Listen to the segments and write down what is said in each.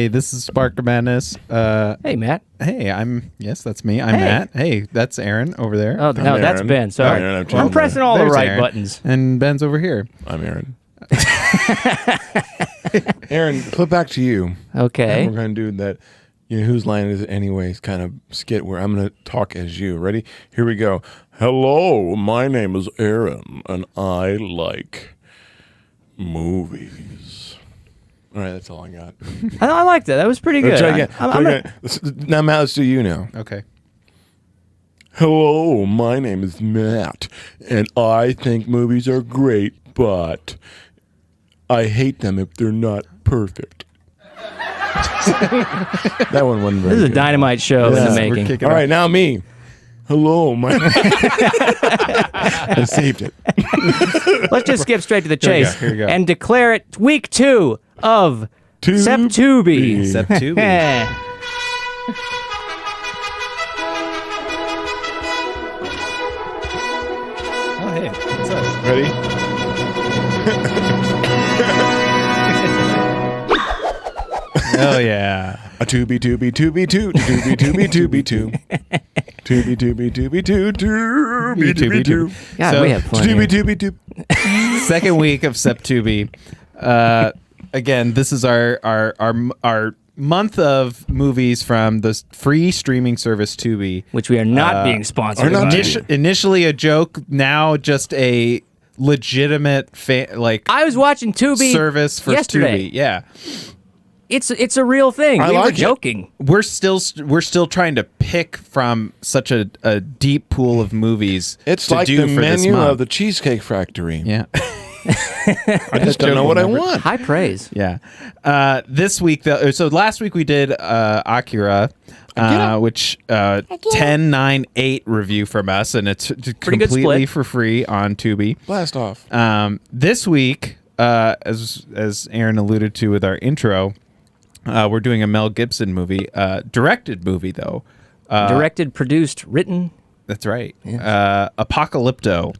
Hey, this is Spark of Madness. Hey, Matt. Hey, yes, that's me. I'm Matt. Hey, that's Aaron over there. Oh, no, that's Ben. Sorry. I'm pressing all the right Aaron. buttons. And Ben's over here. I'm Aaron. Aaron, flip back to you. Okay. And we're going to do that, whose line is it anyways kind of skit where I'm going to talk as you. Ready? Here we go. Hello, my name is Aaron, and I like movies. All right, that's all I got. I liked that. That was pretty good. Try again. Now, Matt, let's do you now. Okay. Hello, my name is Matt, and I think movies are great, but I hate them if they're not perfect. That one wasn't very This is a good. dynamite show in the making. All right, now me. Hello, my... I saved it. Let's just skip straight to the chase Here we go. and declare it week 2 of SepTUBI. SepTUBI. Oh, hey. What's up? Ready? Oh, yeah. A tubi, tubi, tubi, two, tubi, tubi, tubi, two. Tubi, tubi, tubi, two, tubi, tubi, two. God, So, we have fun Tubi, here. tubi, two. Second week of SepTUBI. Again, this is our month of movies from the free streaming service Tubi. Which we are not being sponsored are not by. Initially a joke, now just a legitimate I was watching Tubi service for yesterday. Tubi. Yeah. It's a real thing. I We were like it. joking. We're still trying to pick from such a deep pool of movies. It's to like do the for this menu month. of the Cheesecake Factory. Yeah. I just don't know what I want. High praise. Yeah. This week, though, so last week we did Akira, which 10.9.8 review from us, and it's good completely split. for free on Tubi. Blast off. This week, as Aaron alluded to with our intro, we're doing a Mel Gibson movie, directed movie though. Directed, produced, written. That's right. Apocalypto,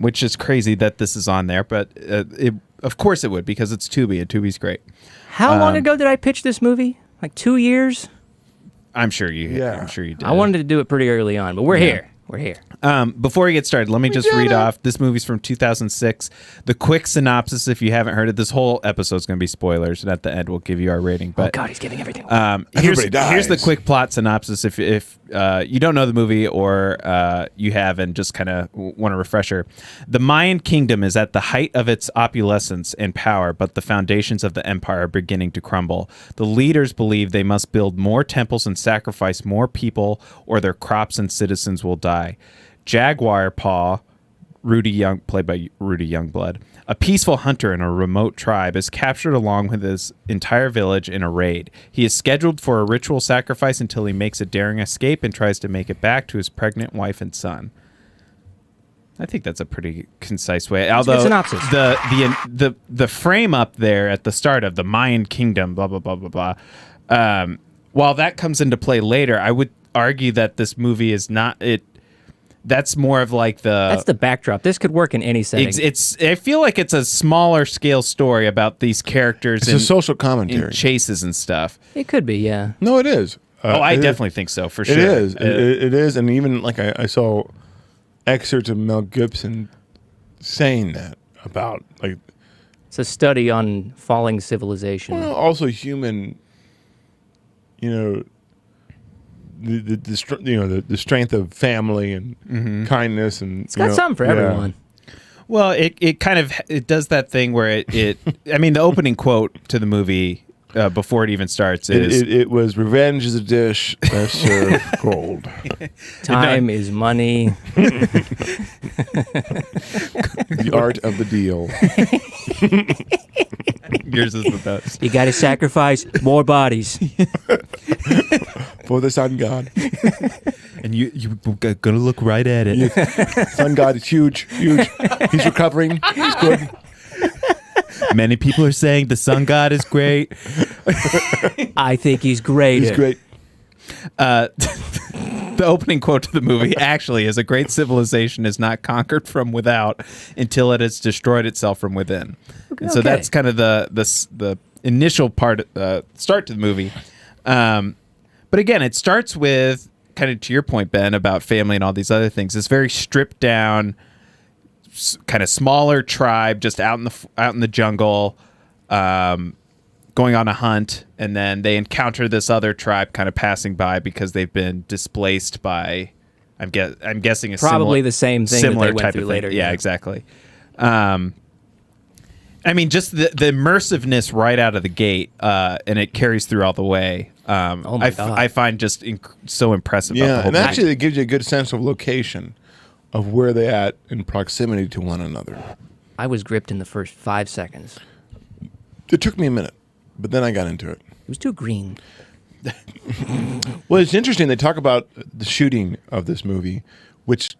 which is crazy that this is on there, but of course it would because it's Tubi and Tubi's great. How long ago did I pitch this movie? Like 2 years? I'm sure you. Yeah. I'm sure you did. I wanted to do it pretty early on, but we're here. We're here. Before we get started, let me just read off. This movie's from 2006. The quick synopsis, if you haven't heard it, this whole episode's going to be spoilers, and at the end we'll give you our rating. But Oh, God, he's giving everything. Everybody dies. Here's the quick plot synopsis. If you don't know the movie or you have and just kind of want a refresher, the Mayan kingdom is at the height of its opulence and power, but the foundations of the empire are beginning to crumble. The leaders believe they must build more temples and sacrifice more people, or their crops and citizens will die. Jaguar Paw, played by Rudy Youngblood, a peaceful hunter in a remote tribe, is captured along with his entire village in a raid. He is scheduled for a ritual sacrifice until he makes a daring escape and tries to make it back to his pregnant wife and son. I think that's a pretty concise way. Although good synopsis. the frame up there at the start of the Mayan kingdom, blah blah blah blah blah. While that comes into play later, I would argue that this movie is not it. That's more of like That's the backdrop. This could work in any setting. It's. I feel like it's a smaller scale story about these characters It's a social commentary. and chases and stuff. It could be, yeah. No, it is. I It is. definitely think so for sure. It is. It is. And even like I saw excerpts of Mel Gibson saying that about like It's a study on falling civilization. well, also human, the strength of family and kindness and It's got something for everyone. Well, it kind of it does that thing where it I mean, the opening quote to the movie before it even starts is It was revenge is a dish that's served cold. Time is money. The art of the deal. yours is the best. You got to sacrifice more bodies. For the sun god. And you're gonna look right at it. Sun god is huge. He's recovering. He's good. Many people are saying the sun god is great. I think he's great. He's great. The opening quote to the movie actually is: "A great civilization is not conquered from without until it has destroyed itself from within." And so Okay. that's kind of the initial start to the movie. But again, it starts with kind of to your point, Ben, about family and all these other things. This very stripped down, kind of smaller tribe, just out in the jungle, going on a hunt, and then they encounter this other tribe kind of passing by because they've been displaced by. I'm guessing probably the same thing similar that they type went through of later. Yeah, exactly. I mean, just the immersiveness right out of the gate, and it carries through all the way. Oh my God. I find just so impressive. About the whole and movie. actually, it gives you a good sense of location, of where they at in proximity to one another. I was gripped in the first 5 seconds. It took me a minute, but then I got into it. It was too green. Well, it's interesting. They talk about the shooting of this movie, which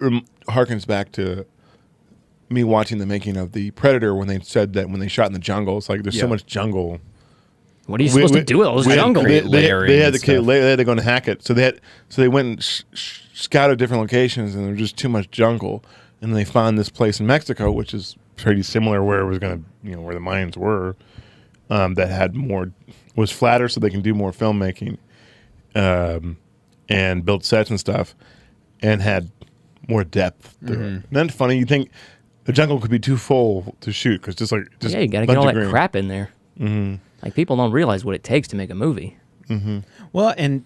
harkens back to me watching the making of The Predator when they said that when they shot in the jungle, it's like there's so much jungle. What are you supposed to do with all this jungle? They had and stuff. they had to go and hack it, so they went and scouted different locations, and there was just too much jungle, and they found this place in Mexico, which is pretty similar where it was going to, where the mines were, that had was flatter, so they can do more filmmaking, and build sets and stuff, and had more depth. Isn't that funny? You think the jungle could be too full to shoot because just you got to get all that crap in there. Mm-hmm. Like, people don't realize what it takes to make a movie. Mm-hmm. Well, and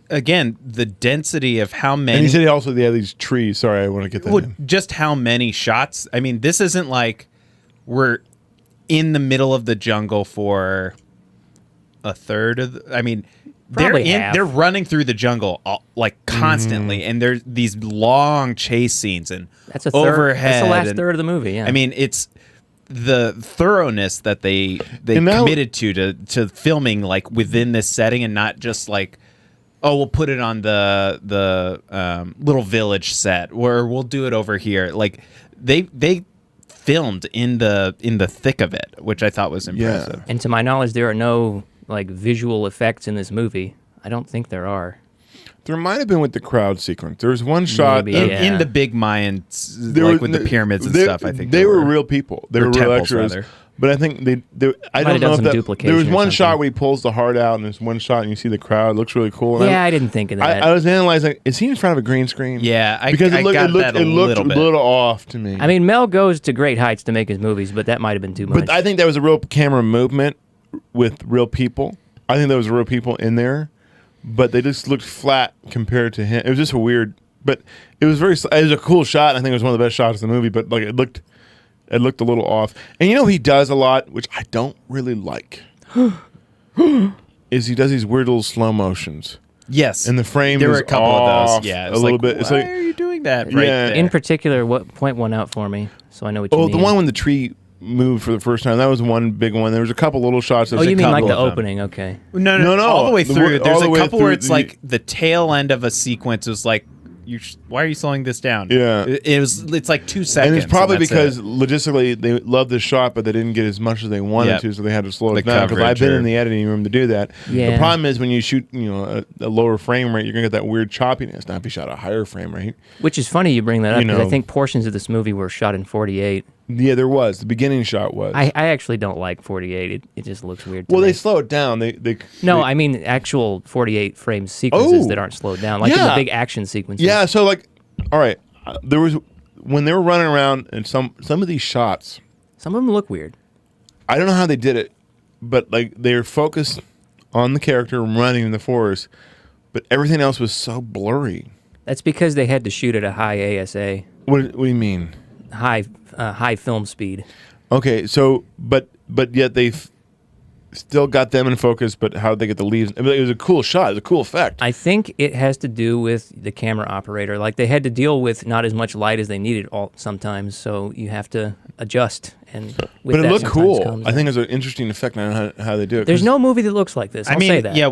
again, the density of how many. And he said also they had these trees. Sorry, I want to get that in. Just how many shots. I mean, this isn't like we're in the middle of the jungle for a third of I mean, Probably half. they're running through the jungle like constantly, and there's these long chase scenes and That's a third. overhead. That's the last and- third of the movie, yeah. I mean, it's the thoroughness that they now- committed to filming like within this setting, and not just like, oh, we'll put it on the little village set, or we'll do it over here. Like they filmed in the thick of it, which I thought was impressive. And to my knowledge, there are no like visual effects in this movie. I don't think there are. There might have been with the crowd sequence. There was one shot Maybe, of- yeah. In the big Mayan, there like were- with the pyramids and they- stuff. I think they were real people. They or were real temples, extras. rather. But I think they I Might don't have know done if some that duplication there was or one something. shot where he pulls the heart out, and there's one shot and you see the crowd. It looks really cool. And Yeah, I didn't think of that. I was analyzing. Is he in front of a green screen? Yeah, because I it looked got it looked, that it a looked little bit. a little off to me. I mean, Mel goes to great heights to make his movies, but that might have been too much. but I think that was a real camera movement with real people. I think there was real people in there, but they just looked flat compared to him. It was just a weird, but it was it was a cool shot. I think it was one of the best shots in the movie, but like it looked a little off. And he does a lot, which I don't really like, is he does these weird little slow motions. Yes, And the frame there is were a couple off of those. Yeah, a little bit. Why It's like, are you doing that? Right Yeah. there? in particular, what point one out for me, so I know what you oh, mean. the one when the tree moved for the first time. That was one big one. There was a couple little shots. Oh, you mean like the couple of them. opening? Okay. No, No, all the way the through. wor- There's all the a way couple through where it's the- like the tail end of a sequence was like, why are you slowing this down? Yeah. It's like 2 seconds. And it's probably that's because it. logistically they loved the shot, but they didn't get as much as they wanted Yep. to, so they had to slow The it down. Because I've coverage been or- in the editing room to do that. Yeah. The problem is when you shoot, a lower frame rate, you're gonna get that weird choppiness. Now, if you shot a higher frame rate, Which is funny you bring that up, You because I know. think portions of this movie were shot in 48. yeah, there was the beginning shot was. I actually don't like 48. It just looks weird to well, me. they slow it down. They No, they- I mean actual 48 frame sequences Oh. that aren't slowed down, like in the Yeah. big action sequences. yeah. So like, all right, there was when they were running around and some of these shots. Some of them look weird. I don't know how they did it, but like they're focused on the character running in the forest, but everything else was so blurry. That's because they had to shoot at a high ASA, What do you mean? high film speed. Okay, so but yet they've still got them in focus, but how they get the leaves? I mean, it was a cool shot. It was a cool effect. I think it has to do with the camera operator. Like, they had to deal with not as much light as they needed sometimes, so you have to adjust. And with but it that looked sometimes cool. comes I think it's an interesting effect. I don't know how they do it. there's 'cause- no movie that looks like this. I'll say that. yeah,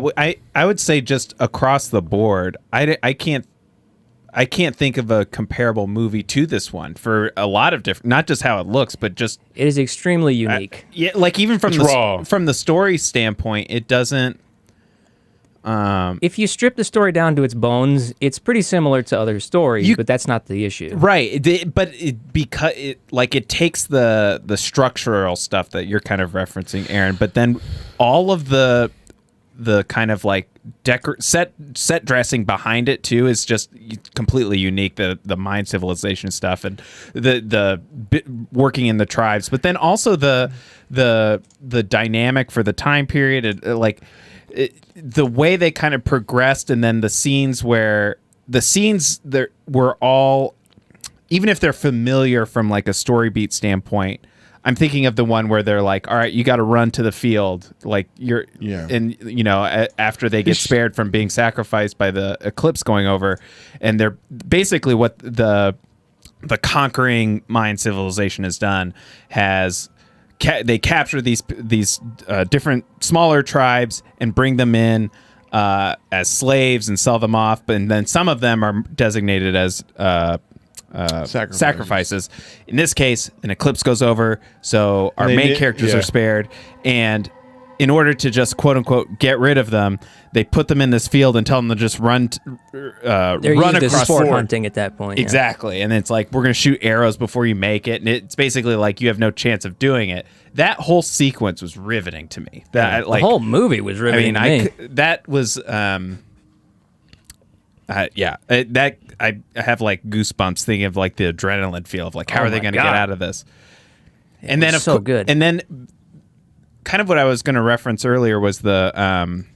I would say just across the board, I can't think of a comparable movie to this one for a lot of different, not just how it looks, but just It is extremely unique. yeah, like even from It's raw. from the story standpoint, it doesn't. If you strip the story down to its bones, it's pretty similar to other stories, but that's not the issue. Right, because it takes the structural stuff that you're kind of referencing, Aaron, but then all of the kind of like set dressing behind it too is just completely unique. The mind civilization stuff and the working in the tribes, but then also the dynamic for the time period, the way they kind of progressed, and then the scenes were all, even if they're familiar from like a story beat standpoint. I'm thinking of the one where they're like, all right, you got to run to the field. Like and after they get spared from being sacrificed by the eclipse going over, and they're basically what the conquering Mayan civilization has done they capture these different smaller tribes and bring them in as slaves and sell them off. And then some of them are designated as sacrifices. In this case, an eclipse goes over, so our main characters are spared, and in order to just quote unquote get rid of them, they put them in this field and tell them to just run run across sport hunting at that point. Exactly. And it's like, we're going to shoot arrows before you make it, and it's basically like you have no chance of doing it. That whole sequence was riveting to me. The whole movie was riveting to me. That was I have like goosebumps thinking of like the adrenaline feel of like, how are they going to get out of this? And then so good. And then kind of what I was going to reference earlier was when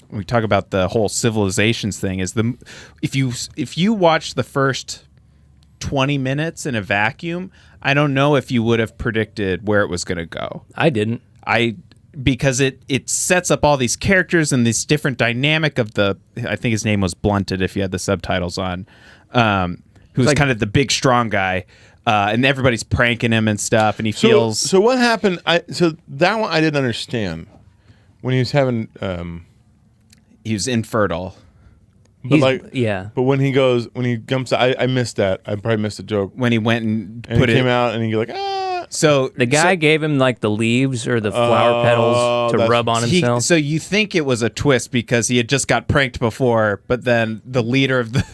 we talk about the whole civilizations thing, is if you watch the first 20 minutes in a vacuum, I don't know if you would have predicted where it was going to go. I didn't. Because it sets up all these characters and this different dynamic of I think his name was Blunted if you had the subtitles on, who's like, kind of the big strong guy, and everybody's pranking him and stuff, and he feels... So what happened, so that one I didn't understand, when he was having... he was infertile. But when he comes, I missed that. I probably missed a joke. When he went and he came out and he like, So the guy gave him like the leaves or the flower petals to rub on himself. So you think it was a twist because he had just got pranked before, but then the leader of the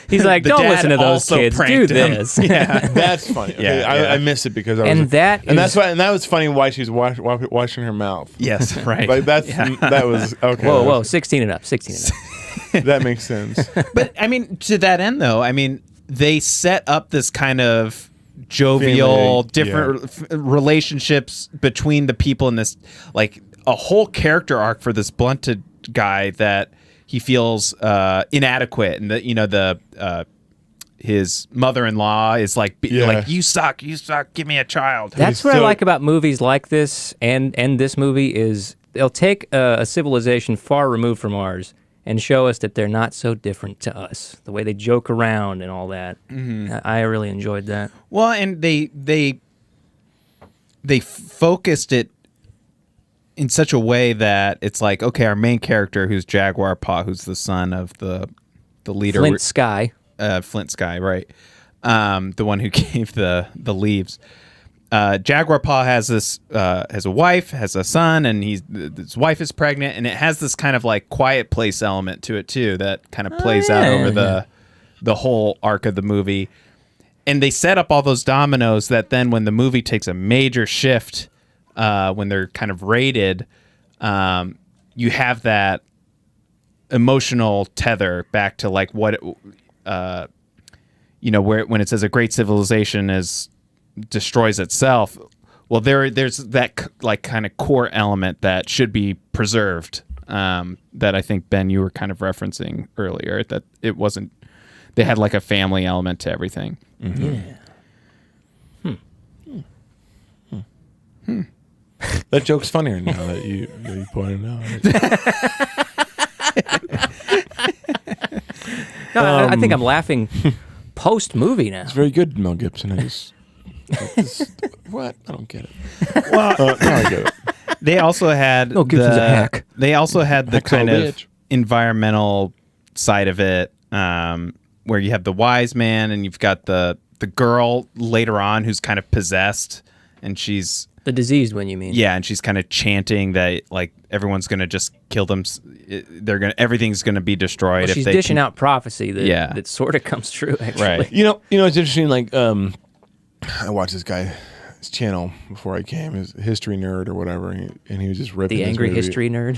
he's like, don't listen to those kids. Do this. Yeah, that's funny. Okay, I missed it because I was that was funny why she's washing her mouth. Yes, right. Like that was okay. Whoa, 16 and up. That makes sense. But I mean, to that end, though, I mean, they set up this kind of jovial, different relationships between the people in this, like a whole character arc for this Blunted guy that he feels inadequate, and that his mother-in-law is like you suck, give me a child. That's what I like about movies like this, and this movie is they'll take a civilization far removed from ours and show us that they're not so different to us. The way they joke around and all that. Mm-hmm. I really enjoyed that. Well, and they focused it in such a way that it's like, okay, our main character, who's Jaguar Paw, who's the son of the leader, Flint Sky, right? The one who gave the leaves. Jaguar Paw has a wife, has a son, and his wife is pregnant, and it has this kind of like Quiet Place element to it too that kind of plays out over the whole arc of the movie. And they set up all those dominoes that then when the movie takes a major shift, when they're kind of raided, you have that emotional tether back to like what where when it says a great civilization destroys itself. Well, there's that like kind of core element that should be preserved, that I think, Ben, you were kind of referencing earlier, that it wasn't, they had like a family element to everything. Mm-hmm. Yeah. That joke's funnier now that you pointed out. No, I think I'm laughing post movie now. It's very good, Mel Gibson. What? I don't get it. Well, no, I get it. They also had Gibson's a hack. They also had the kind of environmental side of it, where you have the wise man and you've got the girl later on who's kind of possessed, and she's The diseased one, you mean? Yeah, and she's kind of chanting that like everyone's gonna just kill them. Everything's gonna be destroyed. Well, she's dishing out prophecy that sort of comes true. Actually, Right. You know, it's interesting. Like, I watched this guy's channel before I came, his history nerd or whatever, and he was just ripping the this angry movie. history nerd.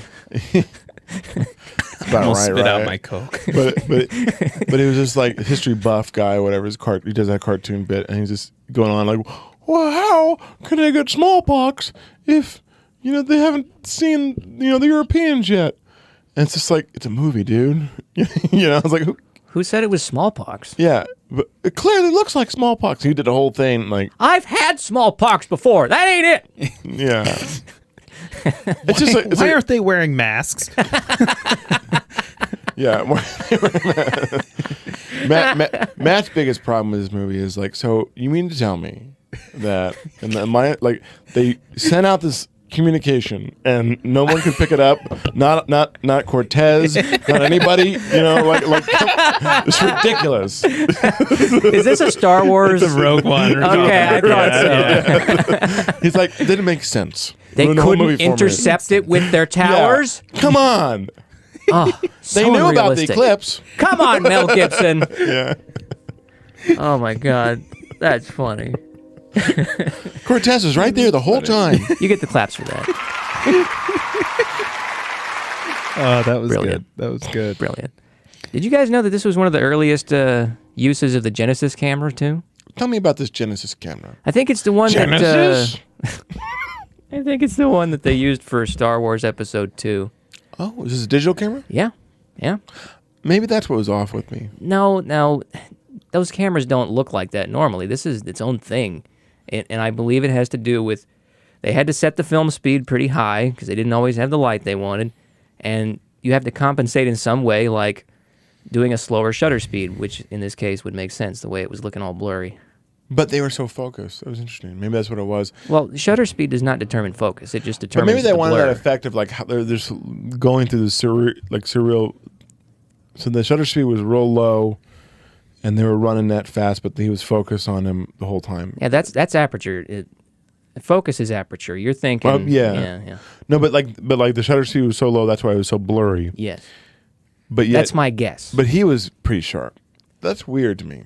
It's about Almost right, spit out right? my Coke. but he was just like a history buff guy, whatever. He does that cartoon bit, and he's just going on like, well, how can I get smallpox if they haven't seen the Europeans yet? And it's just like, it's a movie, dude. I was like, Who said it was smallpox? yeah, but it clearly looks like smallpox. He did the whole thing like, I've had smallpox before. That ain't it. yeah. It's just like, Why aren't they wearing masks? yeah. Matt's biggest problem with this movie is like, so you mean to tell me that they sent out this communication and no one could pick it up, not Cortez, not anybody, it's ridiculous. Is this a Star Wars? It's a Rogue One. Okay, I thought so. He's like, it didn't make sense. They Ruined the whole movie couldn't for me. intercept it with their towers? Yeah. Come on. Oh, They so knew about the unrealistic. eclipse. Come on, Mel Gibson. Yeah. Oh my God, that's funny. Cortez was right there the whole time. You get the claps for that. Oh, that was Brilliant. good. That was good. Brilliant. Did you guys know that this was one of the earliest uses of the Genesis camera too? Tell me about this Genesis camera. I think it's the one Genesis? that. I think it's the one that they used for Star Wars Episode 2. Oh, is this a digital camera? Yeah, yeah. Maybe that's what was off with me. No, those cameras don't look like that normally. This is its own thing, and I believe it has to do with they had to set the film speed pretty high because they didn't always have the light they wanted, and you have to compensate in some way, like doing a slower shutter speed, which in this case would make sense the way it was looking all blurry. But they were so focused. It was interesting. Maybe that's what it was. Well, shutter speed does not determine focus. It just But determines maybe they the wanted blur. that effect of like how they're just going through the surreal. So the shutter speed was real low, and they were running that fast, but he was focused on him the whole time. Yeah, that's aperture. Focus is aperture. You're thinking. Well, yeah. No, but the shutter speed was so low. That's why it was so blurry. Yes. But yet, That's my guess. But he was pretty sharp. That's weird to me.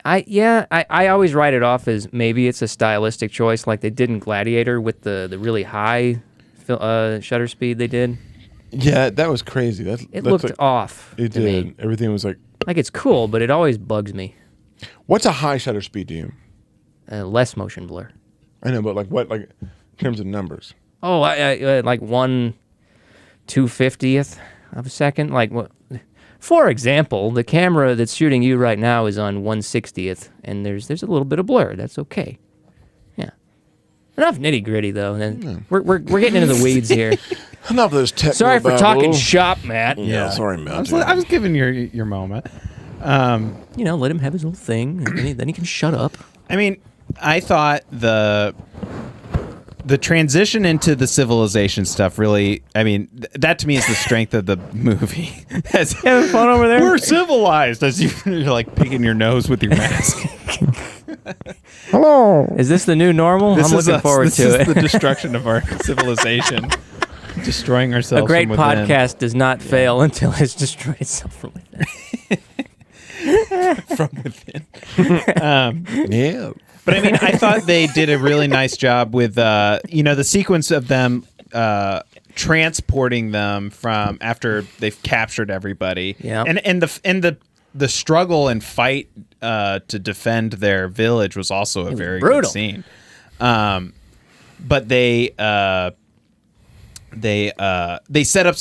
I always write it off as maybe it's a stylistic choice, like they did in Gladiator with the really high shutter speed they did. Yeah, that was crazy. It looked like, off. It to did. me. Everything was like. Like it's cool, but it always bugs me. What's a high shutter speed to you? Less motion blur. I know, but like what? Like in terms of numbers. Oh, I like 1/250th of a second. Like what? For example, the camera that's shooting you right now is on 1/60th, and there's a little bit of blur. That's okay. Yeah. Enough nitty gritty though. And we're getting into the weeds here. Enough of those technical. Sorry for talking babble. shop, Matt. Yeah, sorry, Matt. I was giving your moment. Let him have his little thing, and then he can shut up. I mean, I thought the transition into the civilization stuff really, I mean, that to me is the strength of the movie. Having fun over there? We're civilized as you're like picking your nose with your mask. Hello. Is this the new normal? I'm looking forward to it. This is the destruction of our civilization. Destroying ourselves. A great from within. podcast does not fail until it's destroyed itself from within. From within. Yeah. But I mean, I thought they did a really nice job with, the sequence of them transporting them from after they've captured everybody. Yeah. And the struggle and fight to defend their village was also a very brutal. good scene. But they set up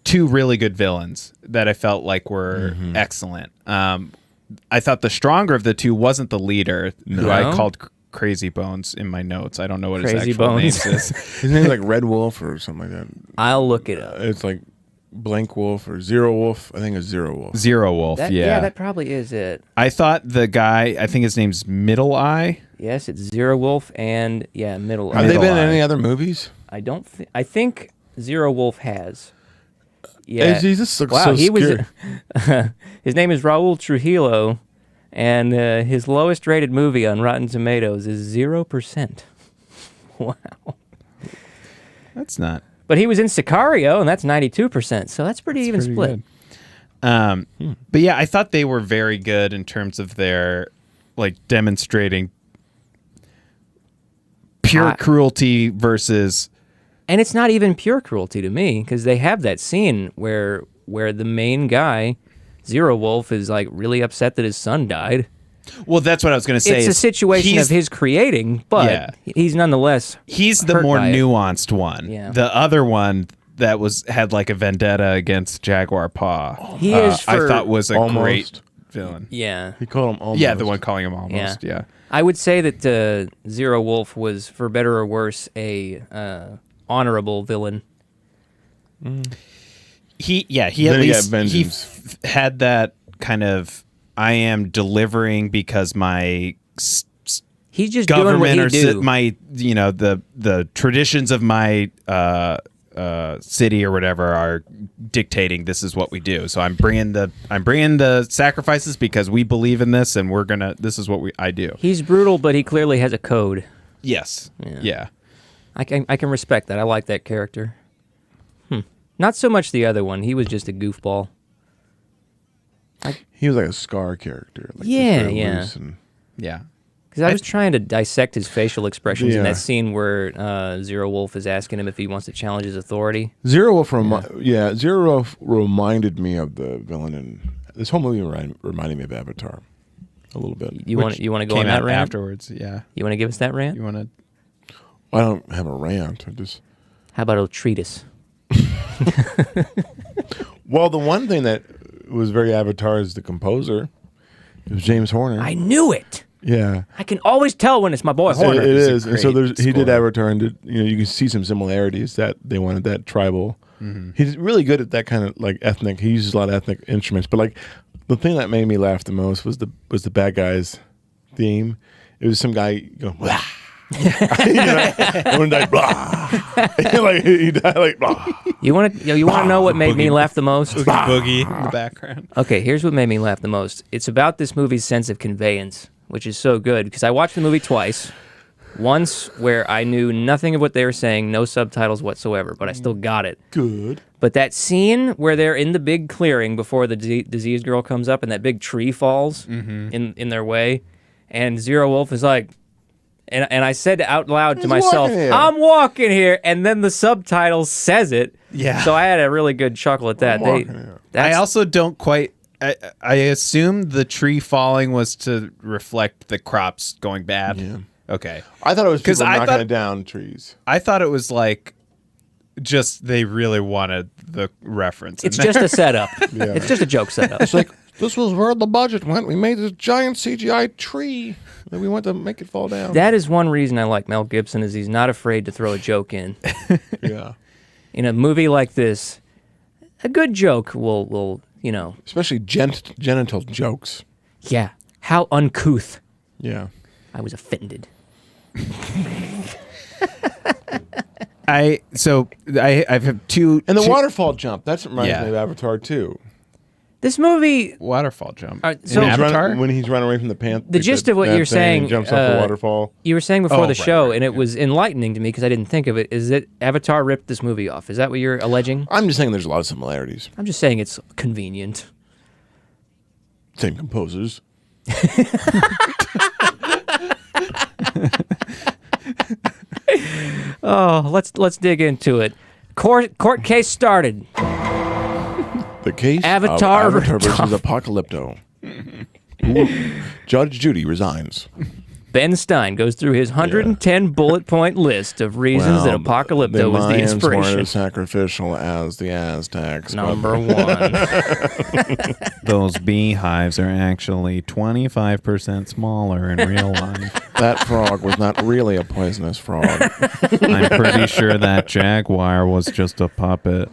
two really good villains that I felt like were excellent. I thought the stronger of the two wasn't the leader, who I called Crazy Bones in my notes. I don't know what his Crazy actual Bones. name is. His name's like Red Wolf or something like that. I'll look it up. It's like Blank Wolf or Zero Wolf. I think it's Zero Wolf. Zero Wolf, yeah. that probably is it. I thought the guy, I think his name's Middle Eye. Yes, it's Zero Wolf and Middle. Have they Middle been in Eye. any other movies? I don't. I think Zero Wolf has. Yeah. He just looks Wow, so he scary. was. His name is Raul Trujillo, and his lowest rated movie on Rotten Tomatoes is 0%. Wow. That's not. But he was in Sicario, and that's 92%, so that's pretty even split. Good. But yeah, I thought they were very good in terms of their like demonstrating pure cruelty versus. And it's not even pure cruelty to me, because they have that scene where the main guy, Zero Wolf, is like really upset that his son died. Well, that's what I was going to say. It's a situation of his creating, but he's nonetheless he's the more nuanced one. Yeah. The other one that had like a vendetta against Jaguar Paw. He is I thought was a great villain. Yeah. He called him almost. Yeah, the one calling him almost. Yeah. I would say that Zero Wolf was, for better or worse, a honorable villain. He at Then least he had that kind of I am delivering because my he's just doing what he do. My the traditions of my city or whatever are dictating this is what we do. So I'm bringing the sacrifices because we believe in this and this is what I do. He's brutal, but he clearly has a code. Yes. Yeah. I can respect that. I like that character. Not so much the other one. He was just a goofball. He was like a Scar character. Like Yeah. Yeah. Because I was trying to dissect his facial expressions in that scene where Zero Wolf is asking him if he wants to challenge his authority. Zero Wolf reminded me of the villain in this whole movie. Reminded me of Avatar a little bit. You want to go on that rant afterwards? Yeah. You want to give us that rant? You want to? I don't have a rant. How about a treatise? Well, the one thing that was very Avatar is the composer. It was James Horner. I knew it. Yeah, I can always tell when it's my boy Horner. It is, and so he did Avatar, and you can see some similarities that they wanted that tribal. Mm-hmm. He's really good at that kind of like ethnic. He uses a lot of ethnic instruments, but like the thing that made me laugh the most was the bad guys theme. It was some guy going. Wah! One died, blah. Like he died like blah. You want to know what made me laugh the most? Boogie in the background. Okay, here's what made me laugh the most. It's about this movie's sense of conveyance, which is so good because I watched the movie twice. Once where I knew nothing of what they were saying, no subtitles whatsoever, but I still got it. Good. But that scene where they're in the big clearing before the disease girl comes up and that big tree falls in their way, and Zero Wolf is like. And I said out loud to myself, I'm walking here. And then the subtitle says it. Yeah. So I had a really good chuckle at that. I also don't quite... I assume the tree falling was to reflect the crops going bad. Yeah. Okay. I thought it was people knocking down trees. I thought it was like... just they really wanted the reference. It's just a setup. Yeah. It's just a joke setup. It's like, this was where the budget went. We made this giant CGI tree. Then we went to make it fall down. That is one reason I like Mel Gibson is he's not afraid to throw a joke in. Yeah. In a movie like this, a good joke will Especially genital jokes. Yeah. How uncouth. Yeah. I was offended. I have two... And the waterfall jump. That reminds me of Avatar, too. This movie... Waterfall jump. So Avatar? When he's running away from the panther. The gist of what you're saying... jumps off the waterfall. You were saying before the show, and it was enlightening to me because I didn't think of it, is that Avatar ripped this movie off. Is that what you're alleging? I'm just saying there's a lot of similarities. I'm just saying it's convenient. Same composers. Oh, let's dig into it. Court case started. The case Avatar of Avatar versus Apocalypto. Judge Judy resigns. Ben Stein goes through his 110 bullet point list of reasons that Apocalypto was the inspiration. Weren't as sacrificial as the Aztecs. Number one. Those beehives are actually 25% smaller in real life. That frog was not really a poisonous frog. I'm pretty sure that jaguar was just a puppet.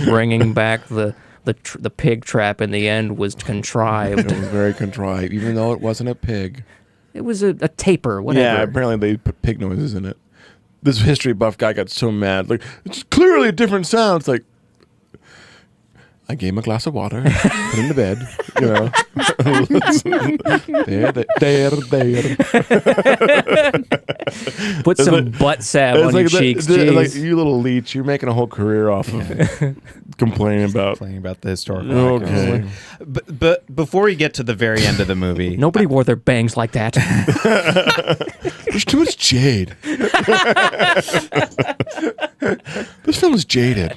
Bringing back the pig trap in the end was contrived. It was very contrived, even though it wasn't a pig. It was a taper, whatever. Yeah, apparently they put pig noises in it. This history buff guy got so mad. Like, it's clearly a different sound. It's like, I gave him a glass of water, put him to bed. You know, there. Put some butt salve on your cheeks. Like you little leech, you're making a whole career off of complaining about the historical. Okay, but before we get to the very end of the movie, Nobody wore their bangs like that. there's too much jade. This film is jaded.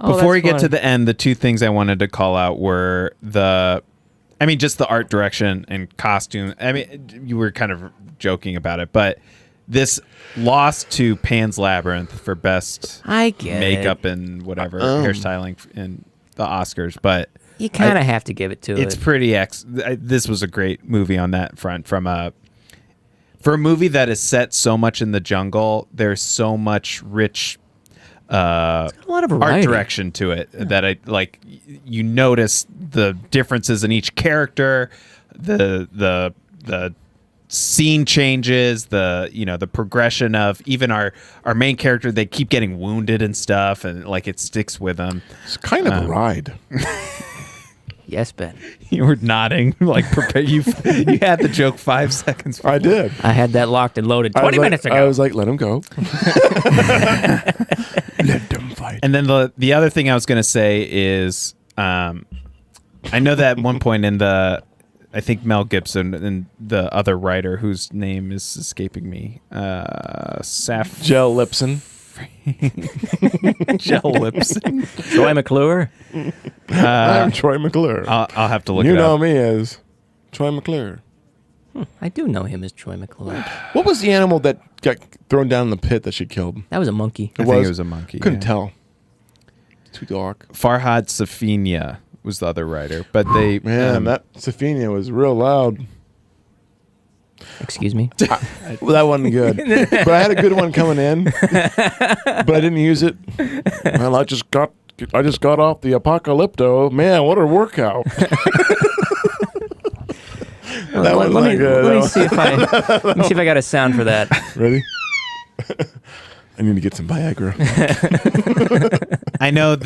Before we get to the end, the two things I wanted to call out were just the art direction and costume. I mean, you were kind of joking about it, but this lost to Pan's Labyrinth for best I get makeup and whatever hairstyling in the Oscars, but you kind of have to give it to it's it. pretty this was a great movie on that front. For a movie that is set so much in the jungle, there's so much rich a lot of art variety. direction to it that I like. You notice the differences in each character, the scene changes, the progression of even our main character. They keep getting wounded and stuff, and like it sticks with them. It's kind of a ride. Yes, Ben. You were nodding like prepare. You had the joke 5 seconds before. I did. I had that locked and loaded 20 minutes ago. I was like, let him go. Let them fight. And then the other thing I was going to say is, I know that at one point I think Mel Gibson and the other writer whose name is escaping me, Gel Lipson. Gel Lipson. Troy McClure. I'm Troy McClure. I'll have to look You it know up. me as Troy McClure. I do know him as Troy McClure. What was the animal that got thrown down in the pit that she killed? That was a monkey. I think it was a monkey. Couldn't yeah. tell. Too dark. Farhad Safina was the other writer, but they That Safina was real loud. Excuse me. Well, that wasn't good. But I had a good one coming in, but I didn't use it. Well, I just got off the Apocalypto. Man, what a workout! That was not good. Let me see if I got a sound for that. Ready? I need to get some Viagra. I know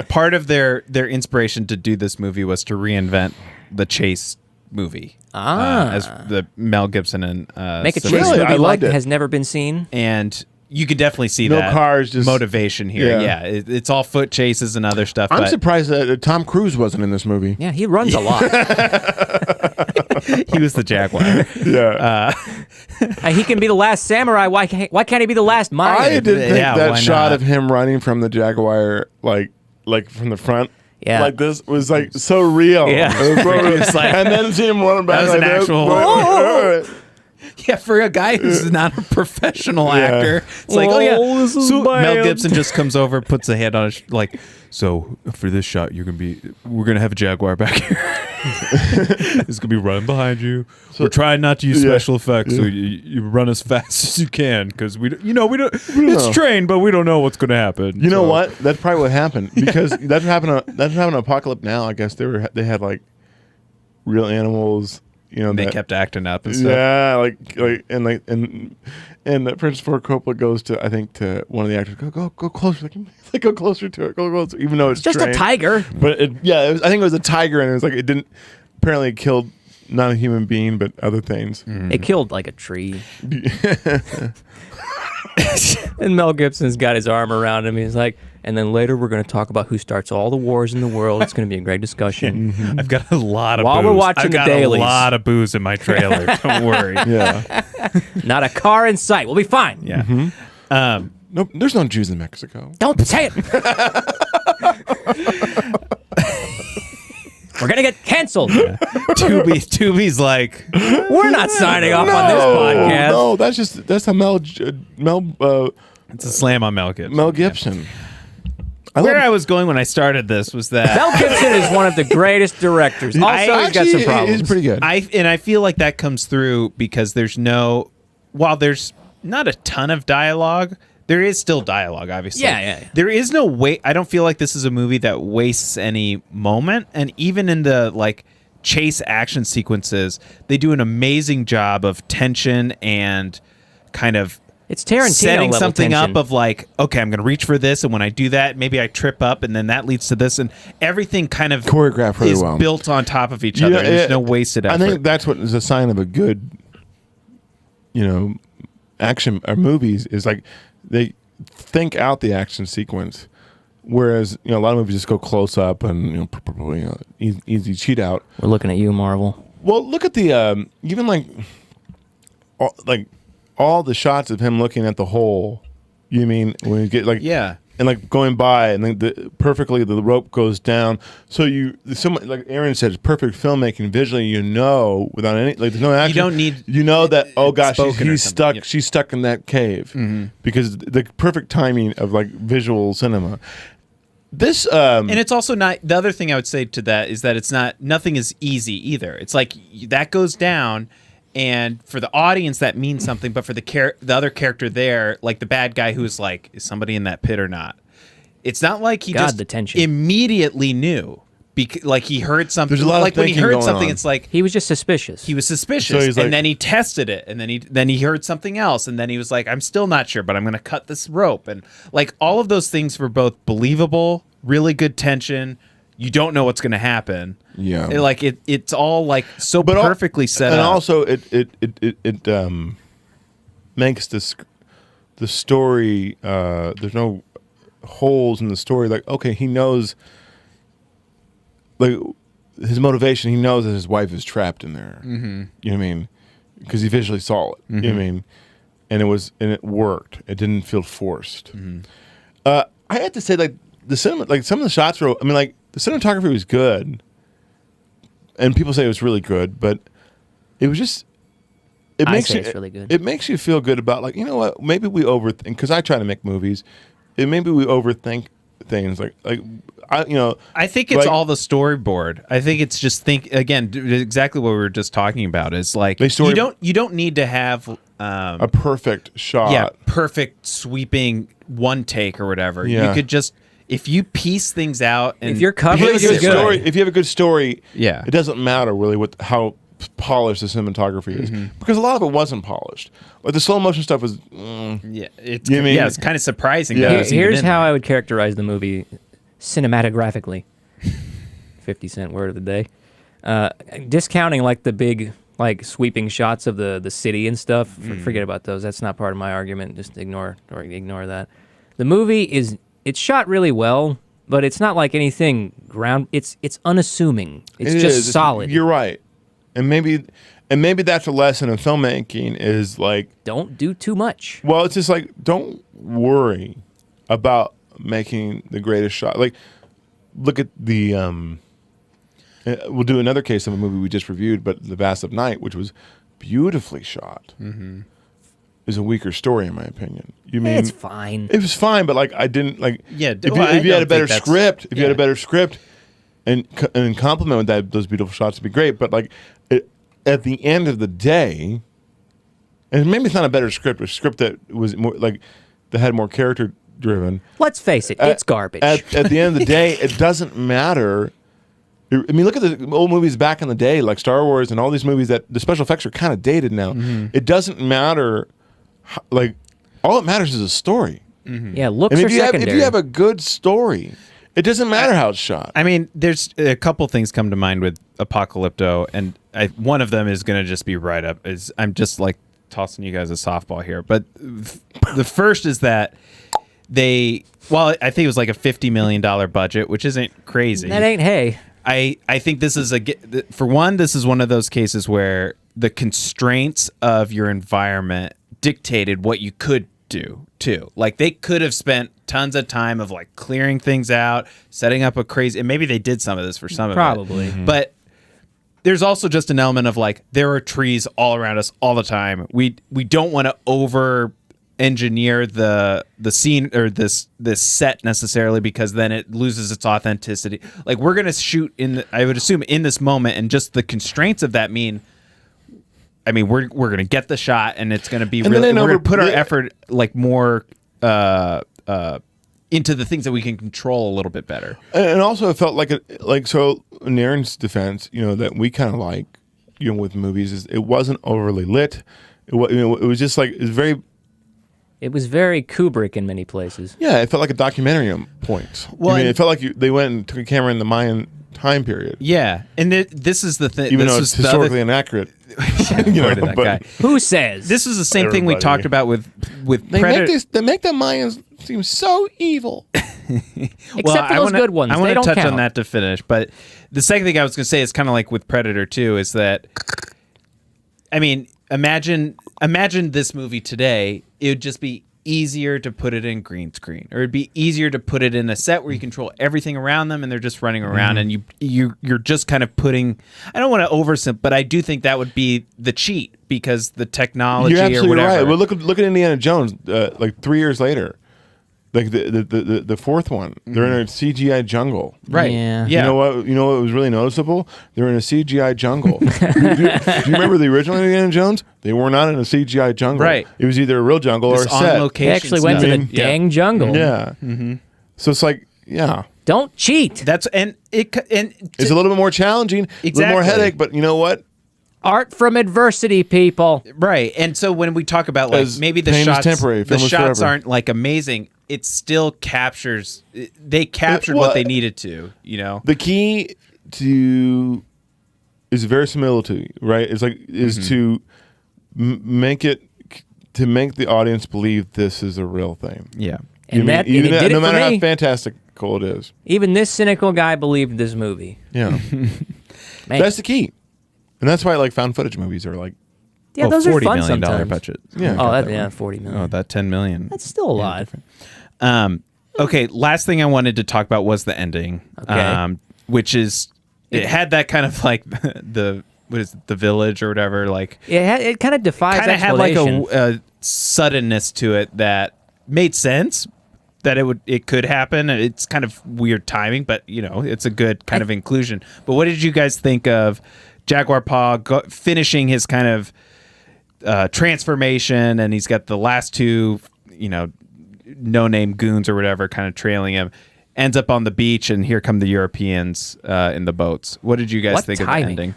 part of their inspiration to do this movie was to reinvent the chase movie. As the Mel Gibson and Make a Sylvester chase Really? movie I like loved it. has never been seen. and you could definitely see No that cars, just- motivation here. Yeah. It's all foot chases and other stuff. I'm but surprised that Tom Cruise wasn't in this movie. Yeah, he runs a lot. he was the Jaguar. Yeah, He can be the last samurai. Why can't he be the last mine? I did think Yeah, that why shot not? of him running from the Jaguar, like from the front. Yeah. Like this was like so real. Yeah. It was so real. It's like- and then see him running back That was like an this. actual- Yeah, for a guy who's not a professional actor, it's like, this is So Mel bad. Gibson just comes over, puts a hand on his like. So for this shot, we're gonna have a Jaguar back here. It's gonna be running behind you. We're trying not to use special effects, so you run as fast as you can because we don't. It's know. trained, but we don't know what's gonna happen. You know So- what? That's probably what happened because that's happening. That's happening. Apocalypse Now. I guess they had like real animals. You know, They that, kept acting up and stuff. yeah, and Francis Ford Coppola goes to one of the actors. Go closer. Like go closer to it. Go closer. Even though it's Just trained. a tiger. But I think it was a tiger, and it was like it didn't. Apparently, it killed not a human being, but other things. It killed like a tree. And Mel Gibson's got his arm around him. He's like, and then later we're going to talk about who starts all the wars in the world. It's going to be a great discussion. I've got a lot of While booze. we're watching I've the got dailies. a lot of booze in my trailer. Don't worry. Yeah. Not a car in sight. We'll be fine. Yeah. Nope. There's no Jews in Mexico. Don't say it. We're going to get canceled. Tubi's like, We're not signing off on this podcast. No, that's a Mel it's a slam on Mel Gibson. Mel Gibson. Where I was going when I started this was that Mel Gibson is one of the greatest directors. Also, he's got some problems. He's pretty good. I feel like that comes through because while there's not a ton of dialogue, there is still dialogue, obviously. Yeah. There is no way. I don't feel like this is a movie that wastes any moment, and even in the like chase action sequences, they do an amazing job of tension and kind of It's Tarantino setting level something tension. up of like, okay, I'm going to reach for this, and when I do that, maybe I trip up, and then that leads to this, and everything kind of Choreographed really is well. built on top of each other. And there's no wasted effort. I think that's what is a sign of a good, action or movies is like they think out the action sequence, whereas a lot of movies just go close up and easy cheat out. We're looking at you, Marvel. Well, look at the even all the shots of him looking at the hole. You mean when you get yeah. and like going by and then perfectly the rope goes down. So like Aaron said, it's perfect filmmaking visually. Without any there's no action. You don't need that. Oh gosh, spoken or he's something. stuck. Yep. She's stuck in that cave because the perfect timing of like visual cinema. This and it's also not the other thing I would say to that is that it's nothing is easy either. It's like that goes down. And for the audience, that means something. But for the other character there, like the bad guy who's like, is somebody in that pit or not? It's not like he just the tension. immediately knew. Like he heard something. There's a lot of like when he thinking heard going something, on. it's like He was just suspicious. he was suspicious, So he's and like- then he tested it, and then he heard something else, and then he was like, I'm still not sure, but I'm going to cut this rope, and like all of those things were both believable, really good tension. You don't know what's going to happen. Yeah. It's all like so But perfectly set and up. also it makes the story. There's no holes in the story. Like, okay, he knows. Like his motivation, he knows that his wife is trapped in there. Mm-hmm. You know what I mean? Because he visually saw it. You know what I mean? And it worked. It didn't feel forced. Mm-hmm. I had to say, like the cinema, like some of the shots were. I mean, like the cinematography was good, and people say it was really good, but it was just. It I makes say you, it's really good. It makes you feel good about like what maybe we overthink because I try to make movies. Maybe we overthink things like I think it's like- all the storyboard. I think it's just exactly what we were just talking about. Is like you don't need to have a perfect shot. perfect sweeping one take or whatever. Yeah. You could just if you piece things out and If you're If you, have covering a it, good you're good. story, if you have a good story, Yeah. it doesn't matter really how polished the cinematography is because a lot of it wasn't polished. Like the slow motion stuff was. yeah, it's You mean- it's kind of surprising. Yeah. that it was even Here's in how there. I would characterize the movie cinematographically. 50-cent word of the day. Discounting like the big like sweeping shots of the city and stuff. Forget about those. That's not part of my argument. Just ignore that. The movie it's shot really well, but it's not like anything it's unassuming. It's It just is. solid. You're right, and maybe that's a lesson in filmmaking is like. Don't do too much. Well, it's just like don't worry about making the greatest shot. Like, look at the. We'll do another case of a movie we just reviewed, but The Vast of Night, which was beautifully shot, is a weaker story in my opinion. You mean It's fine. it was fine, but like I didn't like. Yeah, if well, I you had a don't better think that's- script, if you had yeah. a better script, and complement with those beautiful shots would be great. But like, at the end of the day, and maybe it's not a better script, a script that was more like that had more character driven. Let's face it, it's garbage. At the end of the day, it doesn't matter. I mean, look at the old movies back in the day, like Star Wars and all these movies that the special effects are kind of dated now. It doesn't matter. Like, all that matters is a story. yeah, looks And are if you secondary. have a good story, it doesn't matter how it's shot. I mean, there's a couple things come to mind with Apocalypto, and one of them is going to just be right up. I'm just like tossing you guys a softball here, but the first is that I think it was like a $50 million budget, which isn't crazy. that ain't hay. I think this is this is one of those cases where the constraints of your environment dictated what you could do too. Like they could have spent tons of time of like clearing things out, setting up and maybe they did some of this for some of Probably. it. But there's also just an element of like there are trees all around us all the time. We don't want to over engineer the scene or this set necessarily because then it loses its authenticity. Like we're gonna shoot I would assume in this moment, and just the constraints of that mean. I mean, we're gonna get the shot, and it's gonna be And really. then We're gonna over- put our effort like more into the things that we can control a little bit better. And also, it felt like so. In Aaron's defense, that we kind of like, with movies, is it wasn't overly lit. It was just like it was very. It was very Kubrick in many places. Yeah, it felt like a documentary at points. Well, I mean, and- it felt like they went and took a camera in the Mayan time period. Yeah, and this is the thing. Even this though was it's historically inaccurate. According to that guy. Who says? This was the same thing we Everybody. talked about with Predator. They make the Mayans seem so evil. Except for those good ones. I They want to don't touch count. on that to finish. But the second thing I was going to say is kind of like with Predator 2 is that, I mean, imagine this movie today. It would just be easier to put it in green screen, or it'd be easier to put it in a set where you control everything around them and they're just running around, and you're just kind of putting. I don't want to oversimplify, but I do think that would be the cheat because the technology You're or absolutely whatever. right. Well, look at Indiana Jones. Like 3 years later, like the fourth one, they're in a CGI jungle. Right. Yeah. Yeah. You know what was really noticeable? They're in a CGI jungle. do you remember the original Indiana Jones? They were not in a CGI jungle. Right. It was either a real jungle or a This on set. location. They actually went to the stuff. dang jungle. Yeah. So it's like, yeah. Don't cheat. That's It's a little bit more challenging, a little more Exactly. headache, but you know what? Art from adversity, people. right. And so when we talk about like As maybe the pain is shots, temporary, the film is shots forever. aren't like amazing. It still captures. They captured Well, what they needed to. You know. The key to is verisimilitude, right? It's like to make the audience believe this is a real thing. Yeah. And Even- that even and it did no it for matter me. how fantastical it is. Even this cynical guy believed this movie. Yeah, Man. that's the key, and that's why like found footage movies are like, Yeah, those are $40 fun million sometimes. budget. yeah, Oh, that, yeah, 40 million. Oh, that 10 million. That's still a lot. Okay, last thing I wanted to talk about was the ending. Okay. Which is it had that kind of like the what is it, the village or whatever, like It kind of defies kind of had like explanation. a suddenness to it that made sense that it could happen. It's kind of weird timing, but you know, it's a good kind of inclusion. But what did you guys think of Jaguar Paw finishing his kind of transformation, and he's got the last two, you know, no-name goons or whatever kind of trailing him, ends up on the beach, and here come the Europeans in the boats. What did you guys What think timing? of the ending?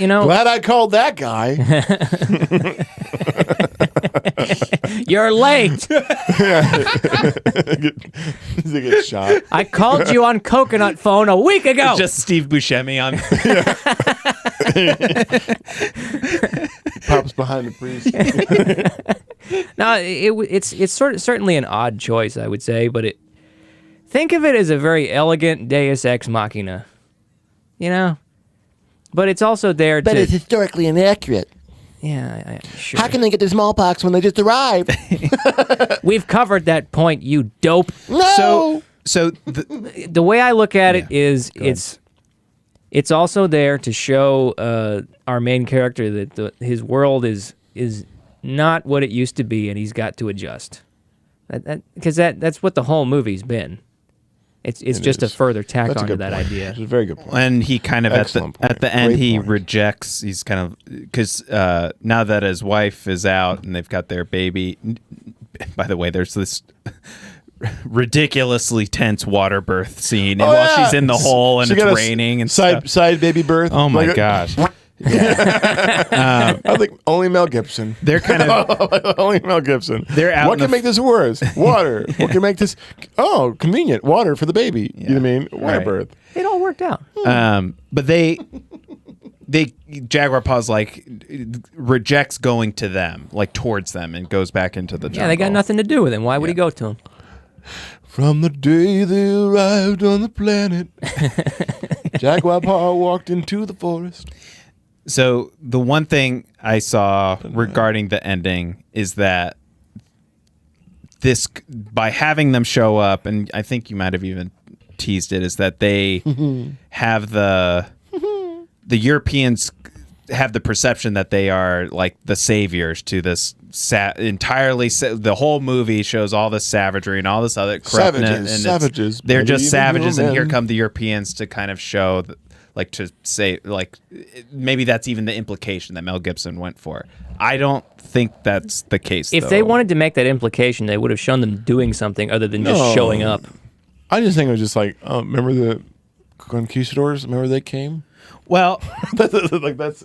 glad I called that guy. You're late. They get shot. I called you on coconut phone a week ago. Just Steve Buscemi on. Pops behind the priest. No, it's certainly an odd choice, I would say, but think of it as a very elegant Deus Ex Machina, you know. But it's also there But to it's historically inaccurate. sure. How can they get the smallpox when they just arrived? We've covered that point, you dope. No. So The way I look at it is it's also there to show our main character that his world is not what it used to be, and he's got to adjust. Because that's what the whole movie's been. It's just a is. further tack That's a onto good that point. idea. It's a very good point. and he kind of Excellent at the point. end Great he point. rejects. He's kind of because now that his wife is out and they've got their baby. By the way, there's this ridiculously tense water birth scene and while she's in the hole and She got it's a raining and side stuff. side baby birth. Oh my Like, gosh. I think only Mel Gibson. They're kind of Only Mel Gibson. They're out What in can the make this worse? Water. What can make this? Oh, convenient. Water for the baby. You know what I mean? Water Right. birth. It all worked out. but they Jaguar Paw's like rejects going to them, like towards them, and goes back into the jungle. Yeah, they got nothing to do with him. Why would he go to him? From the day they arrived on the planet, Jaguar Paw walked into the forest. So the one thing I saw regarding the ending is that this, by having them show up, and I think you might have even teased it, is that they have the Europeans have the perception that they are like the saviors to this the whole movie shows all this savagery and all this other corruptness. Savages, and savages, they're maybe just even savages, and here human. come the Europeans to kind of show like to say like maybe that's even the implication that Mel Gibson went for. I don't think that's the case. If though. they wanted to make that implication, they would have shown them doing something other than just No. showing up. I just think it was just like, remember the conquistadors? Remember they came? well, That's like that's.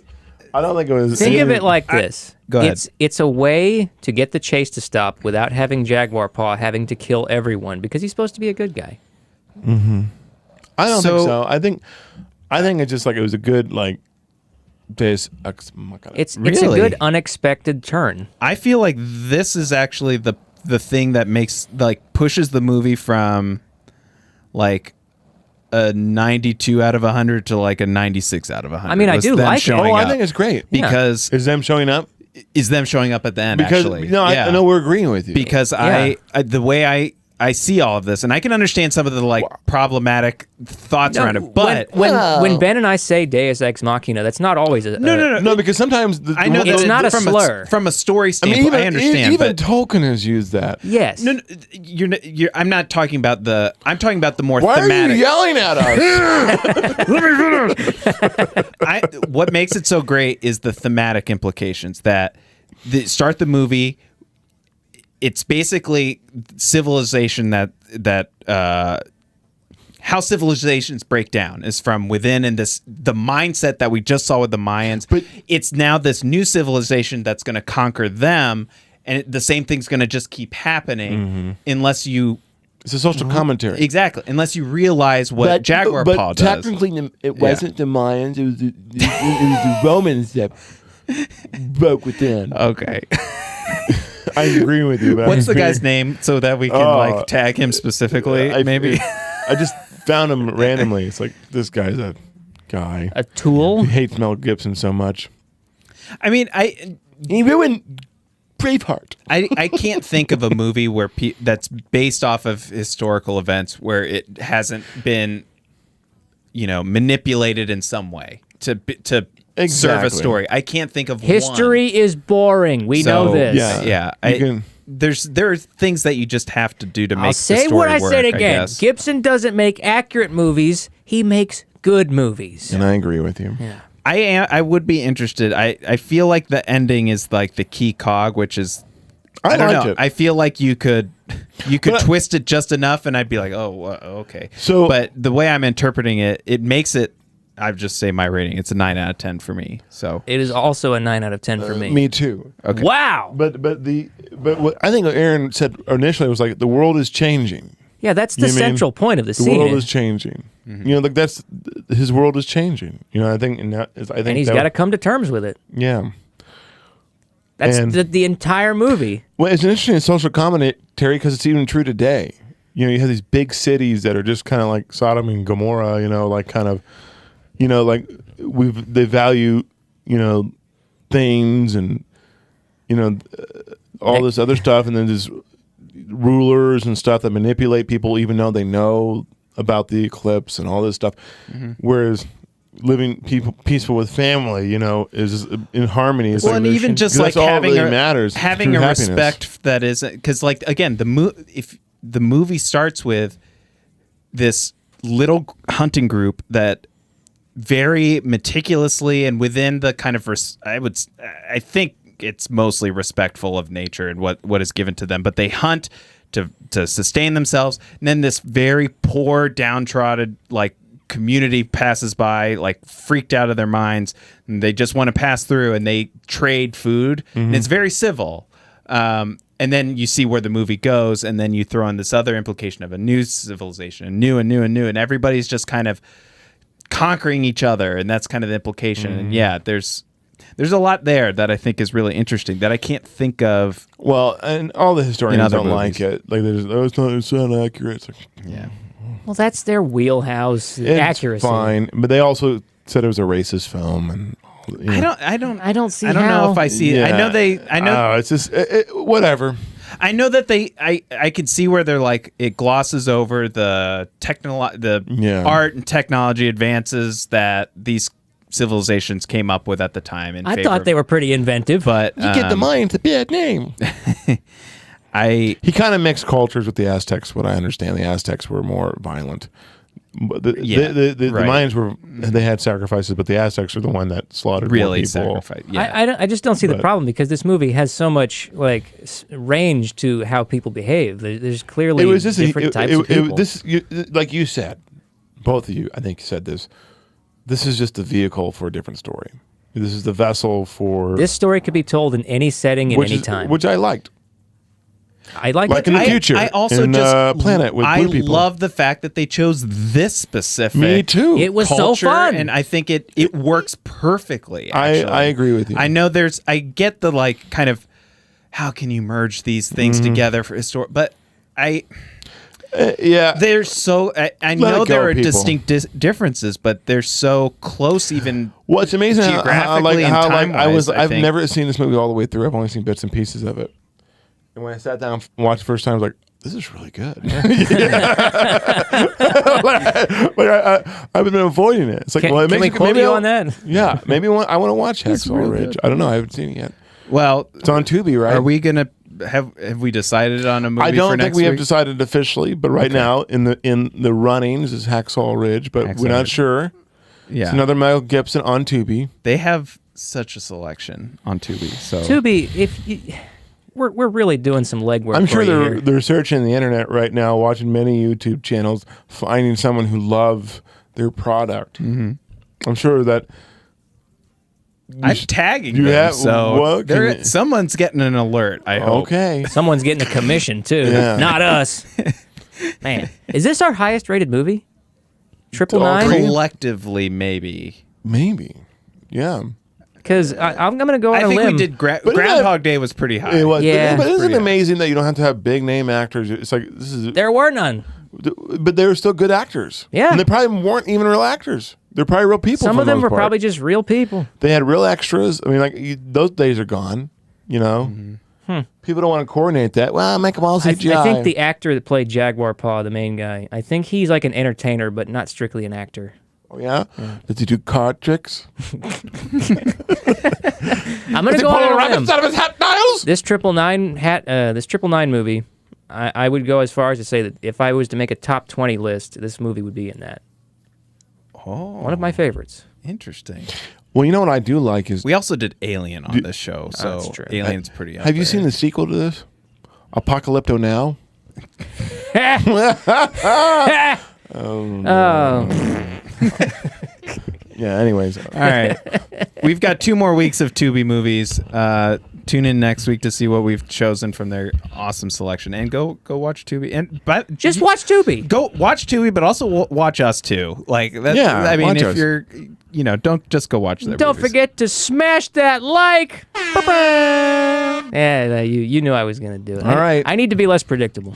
I don't think it was. Think of it like this. Go ahead. It's a way to get the chase to stop without having Jaguar Paw having to kill everyone because he's supposed to be a good guy. I don't think so. I think it's just like it was a good like. Deus Ex Machina. It's a Really? good unexpected turn. I feel like this is actually the thing that makes like pushes the movie from like a 92 out of 100 to like a 96 out of 100. I mean, I was do them like it. showing I up. think it's great. Because Is them showing up? is them showing up at the end Because actually. no, I know we're agreeing with you. Because I the way I see all of this, and I can understand some of the like problematic thoughts around it, but when Ben and I say Deus Ex Machina, that's not always a no, because sometimes I know It's that not a from slur. from a story I standpoint. mean, I understand, even but Tolkien has used that. Yes. no, you're. I'm not talking about the. I'm talking about the more Why thematic. are you yelling at us? What makes it so great is the thematic implications that start the movie. It's basically civilization that how civilizations break down is from within, and the mindset that we just saw with the Mayans. But it's now this new civilization that's going to conquer them, and the same thing's going to just keep happening unless you. It's a social commentary. Exactly. Unless you realize what Jaguar Paw does. Technically, it wasn't the Mayans. It was the Romans that broke within. Okay. I agree with you. But What's the guy's name so that we can like tag him specifically? Maybe. I just found him randomly. It's like, this guy's a guy. A tool? He hates Mel Gibson so much. I mean, He ruined Braveheart. I can't think of a movie where that's based off of historical events where it hasn't been, manipulated in some way to serve a Exactly. story. I can't think of History one. is boring. We know this. Yeah. Yeah. There are things that you just have to do to make I'll the say story what I work, said I again. guess. Gibson doesn't make accurate movies. He makes good movies. And I agree with you. Yeah. I would be interested. I feel like the ending is like the key cog, which is I don't liked know. it. I feel like you could But- twist it just enough, and I'd be like, oh, okay. So- but the way I'm interpreting it, it makes it. I'd just say my rating. It's a 9 out of 10 for me. So It is also a 9 out of 10 for me. Me too. okay. Wow. But what I think Aaron said initially was like, the world is changing. Yeah, that's the You know what I mean? central point of the The scene. world is changing. Like that's his world is changing. I think, and he's got to come to terms with it. Yeah. That's And- the entire movie. Well, it's an interesting social commentary because it's even true today. You have these big cities that are just kind of like Sodom and Gomorrah. Like kind of, like they value, things and, all this other stuff, and then there's rulers and stuff that manipulate people, even though they know about the eclipse and all this stuff. Whereas living peaceful with family, is in harmony. Is Well, and even just like that's all having really a matters. having true a happiness. respect that is because like again if the movie starts with this little hunting group that very meticulously and within the kind of I think it's mostly respectful of nature and what is given to them, but they hunt to sustain themselves, and then this very poor downtrodden like community passes by like freaked out of their minds, and they just want to pass through, and they trade food, and it's very civil. And then you see where the movie goes, and then you throw in this other implication of a new civilization, and new, and everybody's just kind of conquering each other, and that's kind of the implication. And yeah, there's a lot there that I think is really interesting that I can't think of. Well, and all the historians other don't movies. like it. Like, it's not accurate. It's like, Yeah. Well, that's their wheelhouse it's accuracy. fine, but they also said it was a racist film, and I don't see I don't know how. if I see it. I know it's just whatever. I know that I can see where they're like it glosses over the art and technology advances that these civilizations came up with at the time. I thought they were pretty inventive. but You get the Mayans a bad name. He kind of mixed cultures with the Aztecs. What I understand, the Aztecs were more violent. But the right. Mayans they had sacrifices, but the Aztecs are the one that slaughtered more really people. sacrifice. Yeah. I just don't see the But- problem because this movie has so much like range to how people behave. There's clearly It was just different types of people. like you said, both of you, I think said this. This is just a vehicle for a different story. This is the vessel for This story could be told in any setting at any time. which I liked. I like Like it. in the future. I also in, just Planet with blue people. love the fact that they chose this specific. Me too. It was so culture, fun. and I think it works perfectly. Actually. I agree with you. I know I get the like kind of how can you merge these things Mm-hmm. together for historic, but yeah. they're so I Let know it go, there are people. distinct differences, but they're so close even. Well, it's amazing geographically and time-wise, I I've think. never seen this movie all the way through. I've only seen bits and pieces of it. And when I sat down and watched the first time, I was like, this is really good. I've been avoiding it. It's like, Can, well, it can we makes quote maybe you I'll- on that? Yeah, maybe I want to watch Hacksaw really Ridge. good. I don't know. I haven't seen it yet. Well, It's on Tubi, right? are we gonna have we decided on a movie? I for don't think next we have week? decided officially, but right now in the runnings is Hacksaw Ridge, but Hacksaw we're not Ridge. sure. Yeah, It's another Mel Gibson on Tubi. they have such a selection on Tubi. So Tubi, if you, we're really doing some legwork. I'm sure for you they're here. they're searching the internet right now, watching many YouTube channels, finding someone who loves their product. Mm-hmm. I'm sure that I'm tagging you them. have- So what can you- someone's getting an alert. I hope. okay. Someone's getting a commission too, Yeah. not us. Man, is this our highest rated movie? Triple All nine? three? Collectively, maybe. Maybe, yeah. Because I'm going to go on I a think limb. we did. But Groundhog Day was pretty high. It was, Yeah. but isn't Pretty it high. amazing that you don't have to have big name actors? It's like this is, There were none. but they were still good actors. Yeah. and they probably weren't even real actors. They're probably real people. Some for of the them most were part. probably just real people. They had real extras. I mean, like those days are gone. You know, people don't want to coordinate that. Well, make them all I CGI. think the actor that played Jaguar Paw, the main guy, I think he's like an entertainer, but not strictly an actor. Oh, yeah? Does he do card tricks? I'm going to go on a limb. out of his hat dials? This triple nine movie, I would go as far as to say that if I was to make a top 20 list, this movie would be in that. Oh, One of my favorites. interesting. Well, you know what I do like is. We also did Alien on this show, so That's true. Alien's pretty. Up Have you there. seen the sequel to this? Apocalypto Now? Yeah, anyways. All right, we've got 2 more weeks of Tubi movies. Tune in next week to see what we've chosen from their awesome selection, and go watch Tubi. And but Just watch Tubi. go watch Tubi, but also watch us too. Like that's, Yeah, I mean, watch if us. you're, don't just go watch their Don't movies. forget to smash that like. Yeah, you knew I was going to do it. All right. I need to be less predictable.